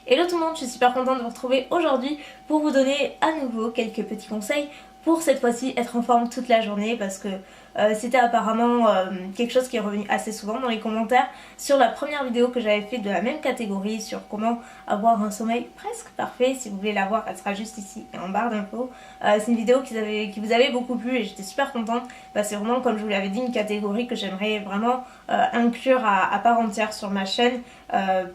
Hello tout le monde, je suis super contente de vous retrouver aujourd'hui pour vous donner à nouveau quelques petits conseils pour cette fois-ci être en forme toute la journée parce que c'était apparemment quelque chose qui est revenu assez souvent dans les commentaires sur la première vidéo que j'avais fait de la même catégorie sur comment avoir un sommeil presque parfait. Si vous voulez la voir, elle sera juste ici en barre d'infos. C'est une vidéo qui vous avait beaucoup plu et j'étais super contente. C'est vraiment, comme je vous l'avais dit, une catégorie que j'aimerais vraiment inclure à part entière sur ma chaîne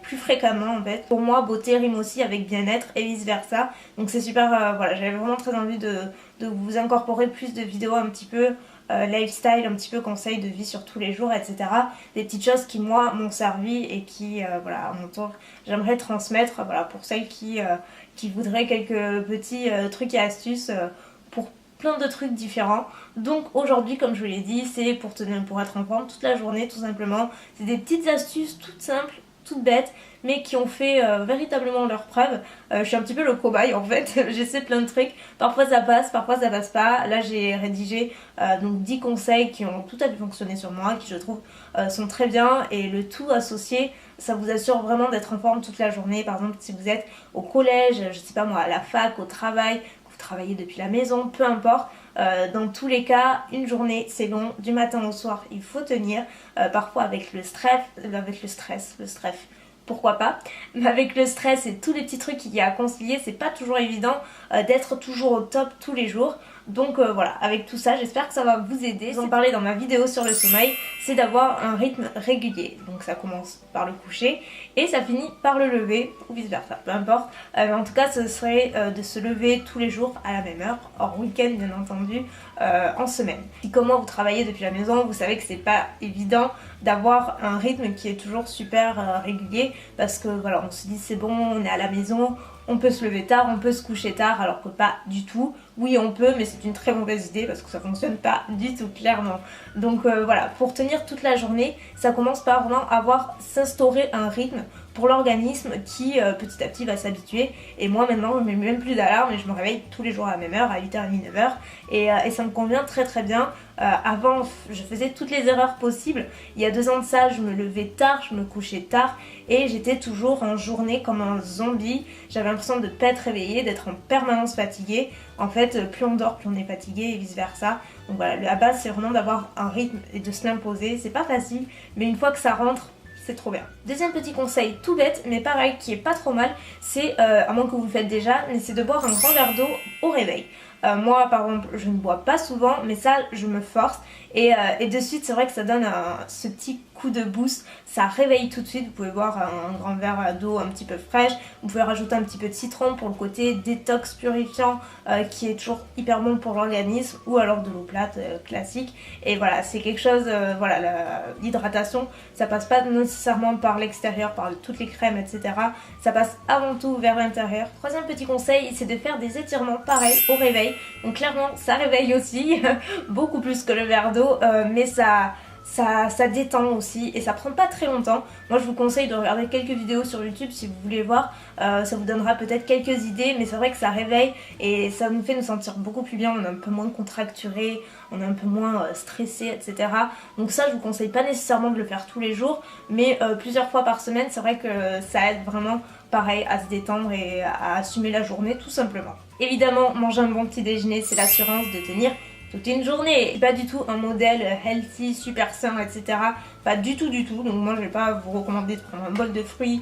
plus fréquemment en fait. Pour moi, beauté rime aussi avec bien-être et vice versa. Donc c'est super, voilà, j'avais vraiment très envie de vous incorporer plus de vidéos un petit peu lifestyle, un petit peu conseils de vie sur tous les jours, etc. Des petites choses qui moi m'ont servi et qui, voilà, à mon tour, j'aimerais transmettre, voilà, pour celles qui voudraient quelques petits trucs et astuces pour plein de trucs différents. Donc aujourd'hui, comme je vous l'ai dit, c'est pour être en forme toute la journée tout simplement. C'est des petites astuces toutes simples, toutes bêtes, mais qui ont fait véritablement leur preuve. Je suis un petit peu le cobaye en fait, j'essaie plein de trucs, parfois ça passe pas. Là j'ai rédigé donc 10 conseils qui ont tout à fait fonctionné sur moi, qui je trouve sont très bien, et le tout associé, ça vous assure vraiment d'être en forme toute la journée. Par exemple, si vous êtes au collège, je sais pas moi, à la fac, au travail, que vous travaillez depuis la maison, peu importe, dans tous les cas, une journée c'est long, du matin au soir il faut tenir, parfois avec le stress, pourquoi pas, mais avec le stress et tous les petits trucs qu'il y a à concilier, c'est pas toujours évident d'être toujours au top tous les jours. Donc voilà, avec tout ça, j'espère que ça va vous aider. J'en parlais dans ma vidéo sur le sommeil, c'est d'avoir un rythme régulier. Donc ça commence par le coucher et ça finit par le lever, ou vice versa, peu importe. En tout cas, ce serait de se lever tous les jours à la même heure, hors week-end bien entendu, en semaine. Si comme moi vous travaillez depuis la maison, vous savez que c'est pas évident d'avoir un rythme qui est toujours super régulier, parce que voilà, on se dit c'est bon, on est à la maison, on peut se lever tard, on peut se coucher tard, alors que pas du tout. Oui, on peut, mais c'est une très mauvaise idée parce que ça fonctionne pas du tout, clairement. Donc voilà, pour tenir toute la journée, ça commence par vraiment s'instaurer un rythme pour l'organisme qui petit à petit va s'habituer. Et moi maintenant, je mets même plus d'alarme et je me réveille tous les jours à la même heure, à 8h30, 9h. Et ça me convient très très bien. Avant, je faisais toutes les erreurs possibles. Il y a 2 ans de ça, je me levais tard, je me couchais tard et j'étais toujours en journée comme un zombie. J'avais l'impression de ne pas être réveillée, d'être en permanence fatiguée. En fait, plus on dort, plus on est fatigué et vice versa. Donc voilà, la base c'est vraiment d'avoir un rythme et de se l'imposer. C'est pas facile, mais une fois que ça rentre, c'est trop bien. Deuxième petit conseil tout bête, mais pareil, qui est pas trop mal, c'est, à moins que vous le faites déjà, mais c'est de boire un grand verre d'eau au réveil. Moi par exemple je ne bois pas souvent, mais ça je me force et de suite c'est vrai que ça donne ce petit coup de boost, ça réveille tout de suite. Vous pouvez boire un grand verre d'eau un petit peu fraîche, vous pouvez rajouter un petit peu de citron pour le côté détox purifiant qui est toujours hyper bon pour l'organisme, ou alors de l'eau plate classique. Et voilà, c'est quelque chose, voilà, l'hydratation ça passe pas nécessairement par l'extérieur, par toutes les crèmes etc, ça passe avant tout vers l'intérieur. Troisième petit conseil, c'est de faire des étirements pareils au réveil. Donc clairement ça réveille aussi beaucoup plus que le verre d'eau, mais ça détend aussi et ça prend pas très longtemps. Moi je vous conseille de regarder quelques vidéos sur YouTube si vous voulez voir, ça vous donnera peut-être quelques idées, mais c'est vrai que ça réveille et ça nous fait nous sentir beaucoup plus bien. On est un peu moins contracturé, on est un peu moins stressé, etc. Donc ça je vous conseille pas nécessairement de le faire tous les jours, mais plusieurs fois par semaine, c'est vrai que ça aide vraiment pareil à se détendre et à assumer la journée tout simplement. Évidemment, manger un bon petit déjeuner, c'est l'assurance de tenir toute une journée. C'est pas du tout un modèle healthy, super sain, etc. Pas du tout. Donc moi je vais pas vous recommander de prendre un bol de fruits,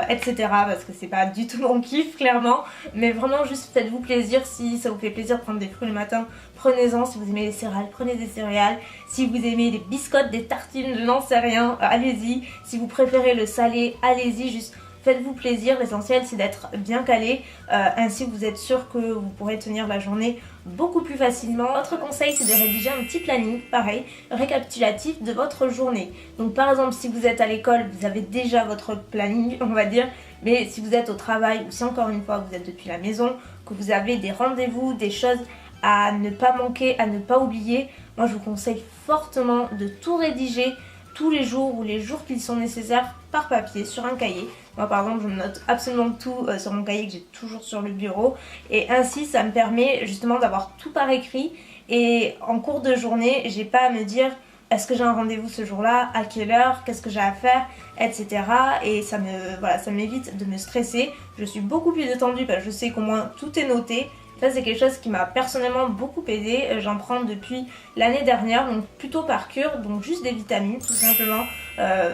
etc. parce que c'est pas du tout mon kiff, clairement. Mais vraiment juste faites-vous plaisir. Si ça vous fait plaisir de prendre des fruits le matin, prenez-en. Si vous aimez les céréales, prenez des céréales. Si vous aimez des biscottes, des tartines, je n'en sais rien, allez-y. Si vous préférez le salé, allez-y, juste faites-vous plaisir. L'essentiel c'est d'être bien calé, ainsi vous êtes sûr que vous pourrez tenir la journée beaucoup plus facilement. Autre conseil, c'est de rédiger un petit planning, pareil, récapitulatif de votre journée. Donc par exemple si vous êtes à l'école, vous avez déjà votre planning on va dire, mais si vous êtes au travail ou si encore une fois vous êtes depuis la maison, que vous avez des rendez-vous, des choses à ne pas manquer, à ne pas oublier, moi je vous conseille fortement de tout rédiger tous les jours ou les jours qui sont nécessaires par papier sur un cahier. Moi par exemple je me note absolument tout sur mon cahier que j'ai toujours sur le bureau, et ainsi ça me permet justement d'avoir tout par écrit et en cours de journée j'ai pas à me dire est-ce que j'ai un rendez-vous ce jour-là, à quelle heure, qu'est-ce que j'ai à faire, etc. Et ça m'évite de me stresser. Je suis beaucoup plus détendue parce que je sais qu'au moins tout est noté. Ça c'est quelque chose qui m'a personnellement beaucoup aidé, j'en prends depuis l'année dernière, donc plutôt par cure, donc juste des vitamines tout simplement.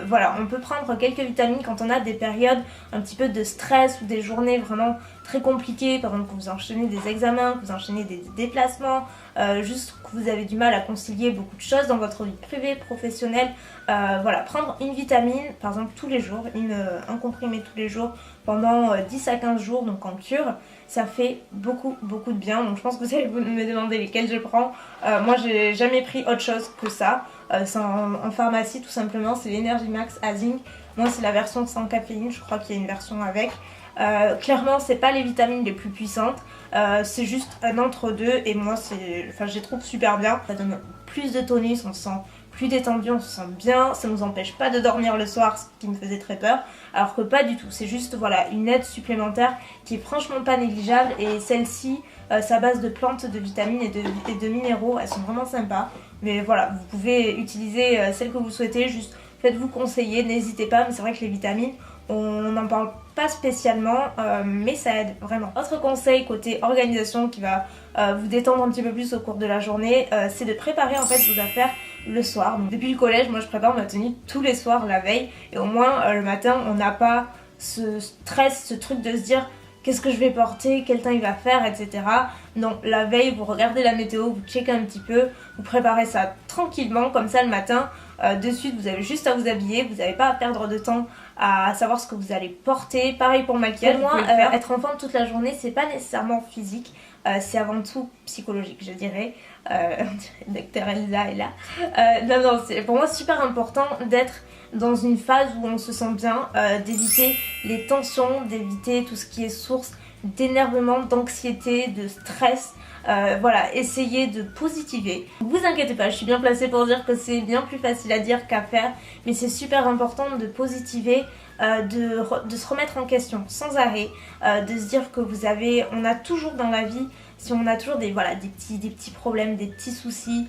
Voilà, on peut prendre quelques vitamines quand on a des périodes un petit peu de stress ou des journées vraiment très compliquées, par exemple que vous enchaînez des examens, que vous enchaînez des déplacements, juste que vous avez du mal à concilier beaucoup de choses dans votre vie privée, professionnelle. Voilà, prendre une vitamine par exemple tous les jours, un comprimé tous les jours pendant 10 à 15 jours, donc en cure, ça fait beaucoup de bien. Donc je pense que vous allez me demander lesquels je prends. Moi j'ai jamais pris autre chose que ça. C'est en pharmacie tout simplement, c'est l'Energy Max à Zinc. Moi c'est la version sans caféine, je crois qu'il y a une version avec. Clairement c'est pas les vitamines les plus puissantes, c'est juste un entre-deux et moi je les trouve super bien. Ça donne plus de tonus, on se sent plus détendu, on se sent bien, ça nous empêche pas de dormir le soir, ce qui me faisait très peur, alors que pas du tout, c'est juste voilà une aide supplémentaire qui est franchement pas négligeable. Et celle-ci, sa base de plantes, de vitamines et de minéraux, elles sont vraiment sympas. Mais voilà, vous pouvez utiliser celle que vous souhaitez, juste faites-vous conseiller, n'hésitez pas. Mais c'est vrai que les vitamines, on n'en parle pas spécialement, mais ça aide vraiment. Autre conseil côté organisation qui va vous détendre un petit peu plus au cours de la journée, c'est de préparer en fait vos affaires le soir. Donc depuis le collège, moi je prépare ma tenue tous les soirs la veille, et au moins le matin on n'a pas ce stress, ce truc de se dire qu'est-ce que je vais porter, quel temps il va faire, etc. Non, la veille vous regardez la météo, vous checkez un petit peu, vous préparez ça tranquillement, comme ça le matin, de suite vous avez juste à vous habiller, vous n'avez pas à perdre de temps à savoir ce que vous allez porter. Pareil pour le maquillage, moi être en forme toute la journée c'est pas nécessairement physique, c'est avant tout psychologique je dirais. Docteur Elsa est là. Non, c'est pour moi super important d'être dans une phase où on se sent bien, d'éviter les tensions, d'éviter tout ce qui est source d'énervement, d'anxiété, de stress. Voilà, essayez de positiver. Vous inquiétez pas, je suis bien placée pour dire que c'est bien plus facile à dire qu'à faire, mais c'est super important de positiver, de se remettre en question sans arrêt, de se dire que on a toujours dans la vie, si on a toujours des petits problèmes, des petits soucis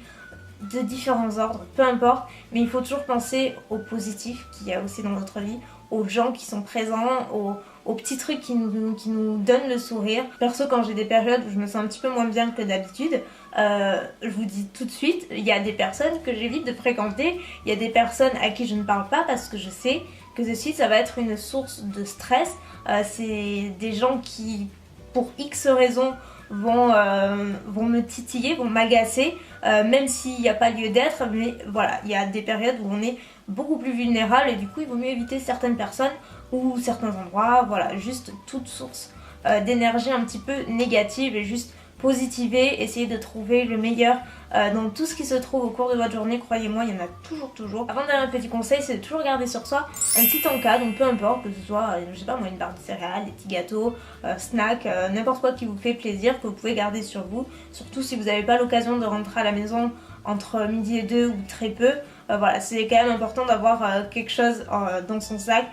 de différents ordres, peu importe, mais il faut toujours penser au positif qu'il y a aussi dans notre vie, aux gens qui sont présents, aux petits trucs qui nous donnent le sourire. Perso, quand j'ai des périodes où je me sens un petit peu moins bien que d'habitude, je vous dis tout de suite, il y a des personnes que j'évite de fréquenter, il y a des personnes à qui je ne parle pas parce que je sais que de suite ça va être une source de stress. C'est des gens qui, pour X raisons, vont me titiller, vont m'agacer, même s'il n'y a pas lieu d'être, mais voilà, il y a des périodes où on est beaucoup plus vulnérable et du coup il vaut mieux éviter certaines personnes ou certains endroits, voilà, juste toute source d'énergie un petit peu négative et juste positiver, essayer de trouver le meilleur dans tout ce qui se trouve au cours de votre journée. Croyez-moi, il y en a toujours. Avant d'aller un petit conseil, c'est de toujours garder sur soi un petit encas, donc peu importe que ce soit, je sais pas moi, une barre de céréales, des petits gâteaux, snacks, n'importe quoi qui vous fait plaisir, que vous pouvez garder sur vous, surtout si vous n'avez pas l'occasion de rentrer à la maison entre midi et 2 ou très peu. Voilà, c'est quand même important d'avoir quelque chose dans son sac,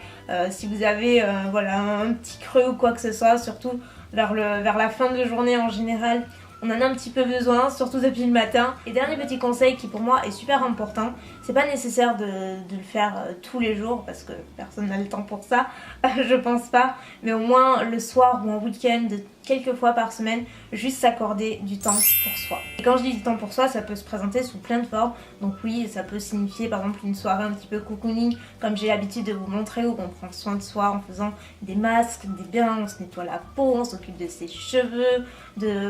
si vous avez voilà, un petit creux ou quoi que ce soit, surtout vers la fin de la journée en général, on en a un petit peu besoin, surtout depuis le matin. Et dernier petit conseil qui pour moi est super important, c'est pas nécessaire de le faire tous les jours parce que personne n'a le temps pour ça, je pense pas, mais au moins le soir ou en week-end, quelques fois par semaine, juste s'accorder du temps pour soi. Et quand je dis du temps pour soi, ça peut se présenter sous plein de formes. Donc oui, ça peut signifier par exemple une soirée un petit peu cocooning, comme j'ai l'habitude de vous montrer, où on prend soin de soi en faisant des masques, des bains, on se nettoie la peau, on s'occupe de ses cheveux,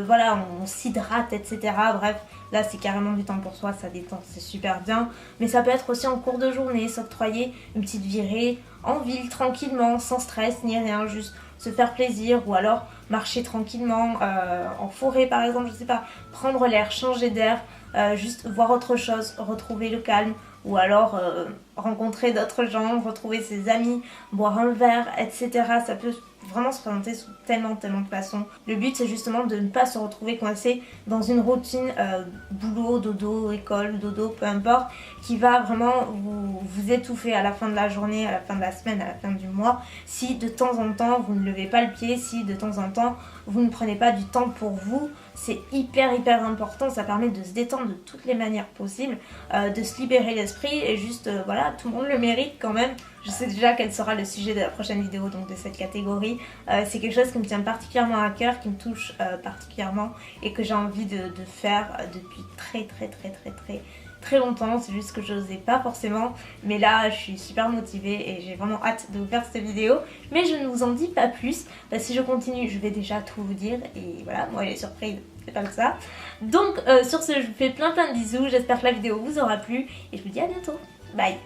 voilà, on s'hydrate, etc. Bref, là c'est carrément du temps pour soi, ça détend, c'est super bien. Mais ça peut être aussi en cours de journée, s'octroyer une petite virée en ville tranquillement, sans stress ni rien, juste se faire plaisir, ou alors marcher tranquillement en forêt par exemple, je sais pas, prendre l'air, changer d'air, juste voir autre chose, retrouver le calme, ou alors rencontrer d'autres gens, retrouver ses amis, boire un verre, etc. Ça peut vraiment se présenter sous tellement de façons. Le but c'est justement de ne pas se retrouver coincé dans une routine boulot, dodo, école, dodo, peu importe, qui va vraiment vous étouffer à la fin de la journée, à la fin de la semaine, à la fin du mois, si de temps en temps vous ne levez pas le pied, si de temps en temps vous ne prenez pas du temps pour vous. C'est hyper important, ça permet de se détendre de toutes les manières possibles, de se libérer l'esprit et juste voilà, tout le monde le mérite quand même. Je sais déjà quel sera le sujet de la prochaine vidéo, donc de cette catégorie. C'est quelque chose qui me tient particulièrement à cœur, qui me touche particulièrement et que j'ai envie de faire depuis très longtemps. C'est juste que je n'osais pas forcément, mais là je suis super motivée et j'ai vraiment hâte de vous faire cette vidéo. Mais je ne vous en dis pas plus, parce que si je continue je vais déjà tout vous dire et voilà, moi les surprises c'est comme ça. Donc sur ce je vous fais plein de bisous, j'espère que la vidéo vous aura plu et je vous dis à bientôt, bye.